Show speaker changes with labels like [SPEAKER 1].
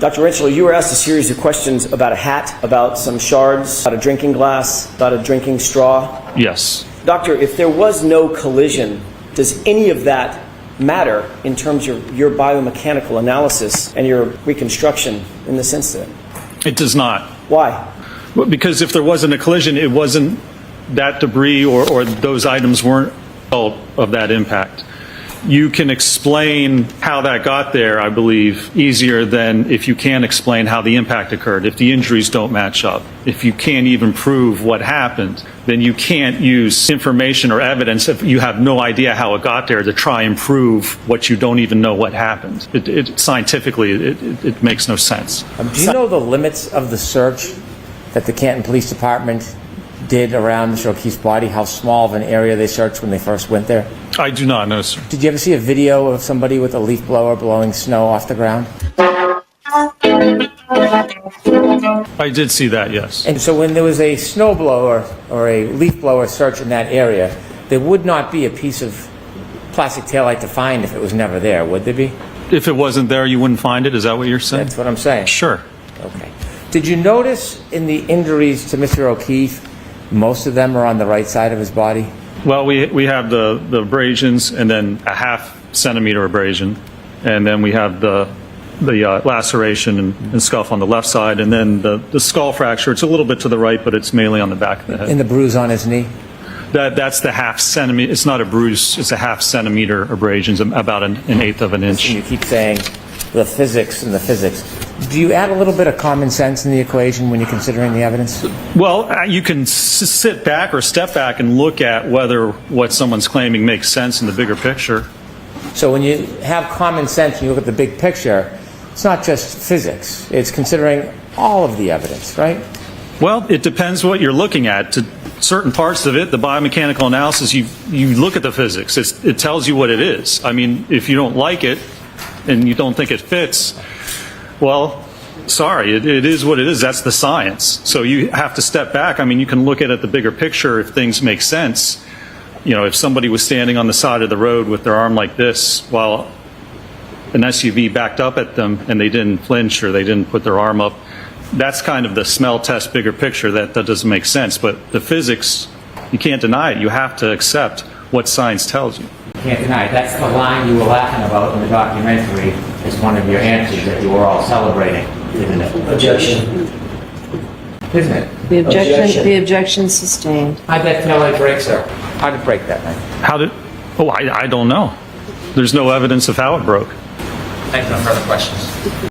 [SPEAKER 1] Dr. Retrial, you were asked a series of questions about a hat, about some shards, about a drinking glass, about a drinking straw.
[SPEAKER 2] Yes.
[SPEAKER 1] Doctor, if there was no collision, does any of that matter in terms of your biomechanical analysis and your reconstruction in this incident?
[SPEAKER 2] It does not.
[SPEAKER 1] Why?
[SPEAKER 2] Well, because if there wasn't a collision, it wasn't that debris or those items weren't of that impact. You can explain how that got there, I believe, easier than if you can't explain how the impact occurred. If the injuries don't match up, if you can't even prove what happened, then you can't use information or evidence if you have no idea how it got there to try and prove what you don't even know what happened. Scientifically, it makes no sense.
[SPEAKER 3] Do you know the limits of the search that the Canton Police Department did around Mr. O'Keefe's body? How small of an area they searched when they first went there?
[SPEAKER 2] I do not know, sir.
[SPEAKER 3] Did you ever see a video of somebody with a leaf blower blowing snow off the ground?
[SPEAKER 2] I did see that, yes.
[SPEAKER 3] And so when there was a snow blower or a leaf blower search in that area, there would not be a piece of plastic taillight to find if it was never there, would there be?
[SPEAKER 2] If it wasn't there, you wouldn't find it? Is that what you're saying?
[SPEAKER 3] That's what I'm saying.
[SPEAKER 2] Sure.
[SPEAKER 3] Okay. Did you notice in the injuries to Mr. O'Keefe, most of them are on the right side of his body?
[SPEAKER 2] Well, we have the abrasions and then a half-centimeter abrasion, and then we have the laceration and scuff on the left side, and then the skull fracture. It's a little bit to the right, but it's mainly on the back of the head.
[SPEAKER 3] And the bruise on his knee?
[SPEAKER 2] That's the half-centimeter. It's not a bruise. It's a half-centimeter abrasions, about an eighth of an inch.
[SPEAKER 3] And you keep saying the physics and the physics. Do you add a little bit of common sense in the equation when you're considering the evidence?
[SPEAKER 2] Well, you can sit back or step back and look at whether what someone's claiming makes sense in the bigger picture.
[SPEAKER 3] So when you have common sense and you look at the big picture, it's not just physics. It's considering all of the evidence, right?
[SPEAKER 2] Well, it depends what you're looking at. To certain parts of it, the biomechanical analysis, you look at the physics. It tells you what it is. I mean, if you don't like it and you don't think it fits, well, sorry, it is what it is. That's the science. So you have to step back. I mean, you can look at it the bigger picture if things make sense. You know, if somebody was standing on the side of the road with their arm like this while an SUV backed up at them and they didn't flinch or they didn't put their arm up, that's kind of the smell test bigger picture. That doesn't make sense. But the physics, you can't deny it. You have to accept what science tells you.
[SPEAKER 3] Can't deny it. That's the line you were laughing about in the documentary as one of your answers that you were all celebrating, isn't it?
[SPEAKER 1] Objection.
[SPEAKER 3] Isn't it?
[SPEAKER 4] The objection sustained.
[SPEAKER 3] How'd that taillight break, sir? How did it break that night?
[SPEAKER 2] I don't know. There's no evidence of how it broke.
[SPEAKER 3] Thank you. No further questions.